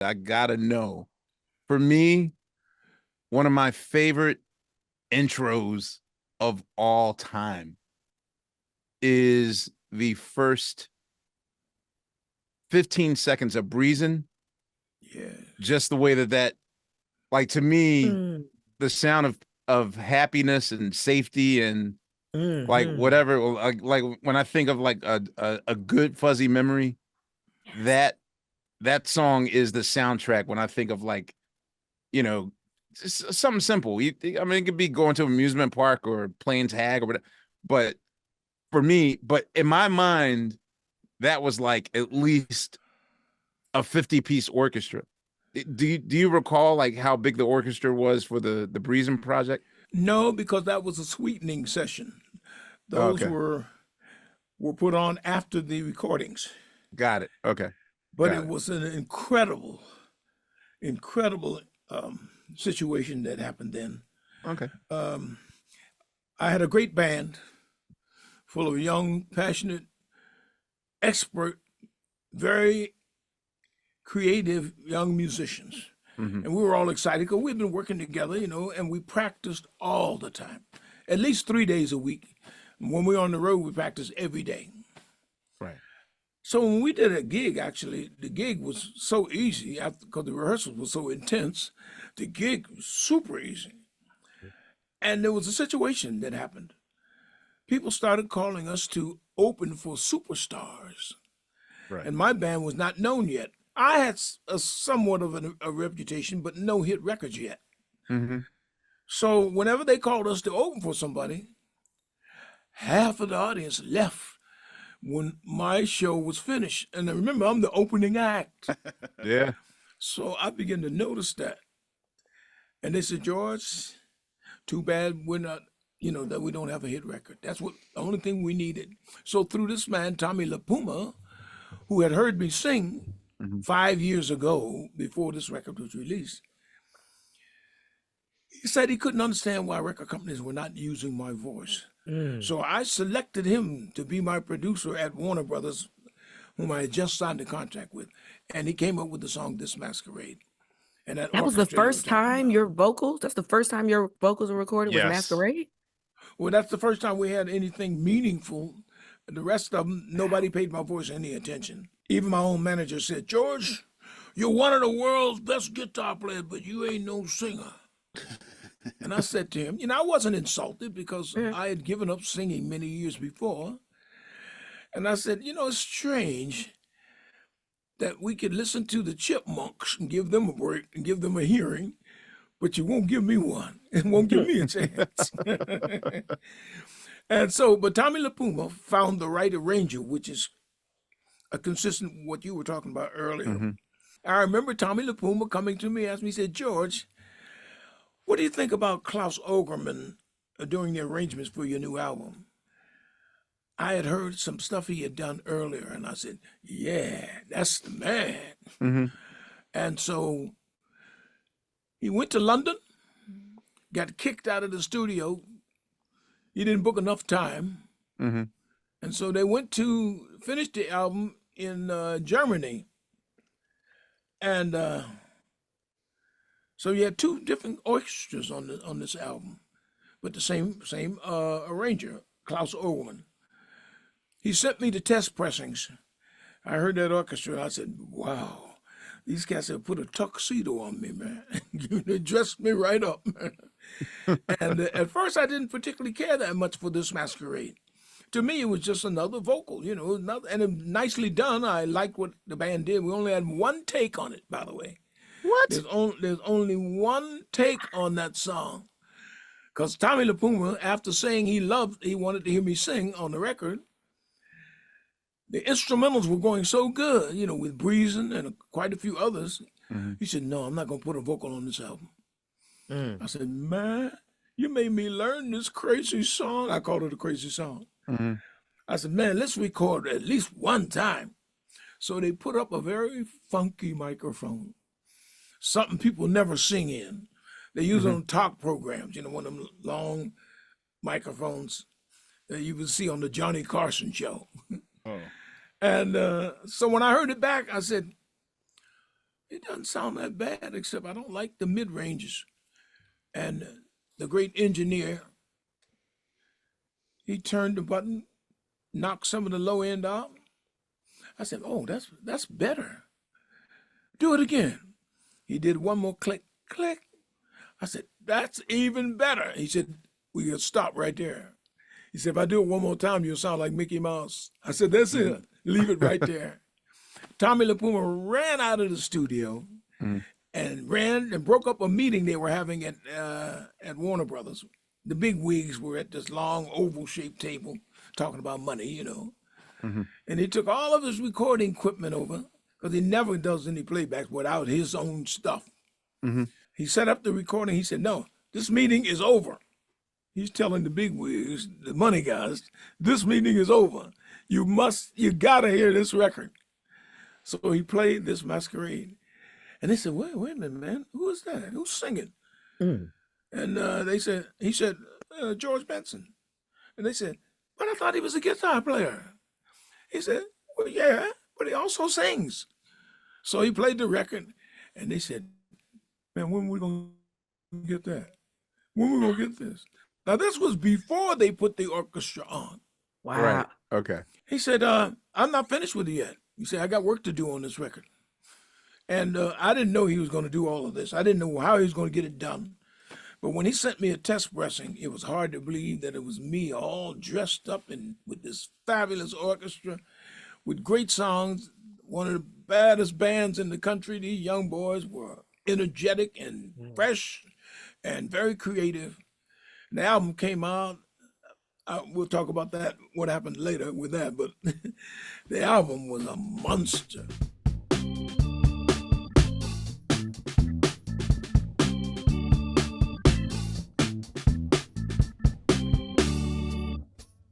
I gotta know. For me, one of my favorite intros of all time is the first 15 seconds of Breezin. Yeah. Just the way that like to me, Mm. the sound of happiness and safety and like Mm-hmm. whatever, like when I think of like a good fuzzy memory, that that song is the soundtrack when I think of like, you know, just something simple. I mean, it could be going to an amusement park or playing tag or whatever, but for me, but in my mind, that was like at least a 50-piece orchestra. Do you recall like how big the orchestra was for the Breezin project? No, because that was a sweetening session. Those Okay, were put on after the recordings. got it. Okay, But got it it. was an incredible situation that happened then. Okay. Um, I had a great band full of young, passionate, expert, very creative young musicians. Hmm. And we were all excited because we'd been working together, and we practiced all the time, at least 3 days a week. When we were on the road, we practiced every day. Right. So when we did a gig, actually, the gig was so easy because the rehearsals were so intense. The gig was super easy. And there was a situation that happened. People started calling us to open for superstars, Right. and my band was not known yet. I had a somewhat of a reputation, but no hit records yet. Hmm. So whenever they called us to open for somebody, half of the audience left when my show was finished. And I remember, I'm the opening act. Yeah. So I began to notice that. And they said, George, too bad we're not, that we don't have a hit record. That's what the only thing we needed. So through this man, Tommy LiPuma, who had heard me sing Hmm. 5 years ago before this record was released, he said he couldn't understand why record companies were not using my voice. Mm. So I selected him to be my producer at Warner Brothers, whom I had just signed a contract with. And he came up with the song This Masquerade. And that That was the orchestra you were first talking time about. your vocals, that's the first time your vocals were recorded was Yes. Masquerade? Well, that's the first time we had anything meaningful. The rest of them, nobody paid my voice any attention. Even my own manager said, George, you're one of the world's best guitar players, but you ain't no singer. And I said to him, I wasn't insulted because Yeah. I had given up singing many years before. And I said, it's strange that we could listen to the Chipmunks and give them a break and give them a hearing, but you won't give me one and won't give me a chance. And so, but Tommy LiPuma found the right arranger, which is a consistent with what you were talking about earlier. Hmm. I remember Tommy LiPuma coming to me, asked me, he said, George, what do you think about Klaus Ogerman doing the arrangements for your new album? I had heard some stuff he had done earlier, and I said, yeah, that's the man. Hmm. And so he went to London, got kicked out of the studio. He didn't book enough time. Hmm. And so they went to finish the album in Germany. And so you had two different orchestras on this album, but the same arranger, Klaus Owen. He sent me the test pressings. I heard that orchestra, and I said, wow, these cats have put a tuxedo on me, man. They dressed me right up, man. And at first, I didn't particularly care that much for this Masquerade. To me, it was just another vocal, and nicely done. I liked what the band did. We only had one take on it, by the way. What? There's only one take on that song. Because Tommy LiPuma, after saying he wanted to hear me sing on the record, the instrumentals were going so good, with Breezin and quite a few others. Hmm. He said, no, I'm not going to put a vocal on this album. Mm. I said, man, you made me learn this crazy song. I called it a crazy song. Hmm. I said, man, let's record at least one time. So they put up a very funky microphone, something people never sing in. They use it on talk programs, one of them long microphones that you would see on the Johnny Carson show. Oh. And so when I heard it back, I said, it doesn't sound that bad, except I don't like the mid ranges. And the great engineer, he turned the button, knocked some of the low end out. I said, "Oh, that's better. Do it again." He did one more click, click. I said, "That's even better." He said, "We can stop right there." He said, "If I do it one more time, you'll sound like Mickey Mouse." I said, "That's it. Leave it right there." Tommy LiPuma ran out of the studio and ran and broke up a meeting they were having at Warner Brothers. The big wigs were at this long oval-shaped table talking about money, you know. And he took all of his recording equipment over because he never does any playbacks without his own stuff. He set up the recording. He said, "No, this meeting is over." He's telling the big wigs, the money guys, "This meeting is over. You gotta hear this record." So he played this Masquerade. And they said, wait a minute, man. Who is that? Who's singing? And he said, George Benson. And they said, "But I thought he was a guitar player." He said, "Well, yeah, but he also sings." So he played the record, and they said, "Man, when are we going to get that? When are we going to get this?" Now, this was before they put the orchestra on. Wow. Right. Okay. He said, "I'm not finished with it yet." He said, "I got work to do on this record." And I didn't know he was going to do all of this. I didn't know how he was going to get it done. But when he sent me a test pressing, it was hard to believe that it was me all dressed up and with this fabulous orchestra with great songs, one of the baddest bands in the country. These young boys were energetic and fresh and very creative. And the album came out. We'll talk about that, what happened later with that, but the album was a monster.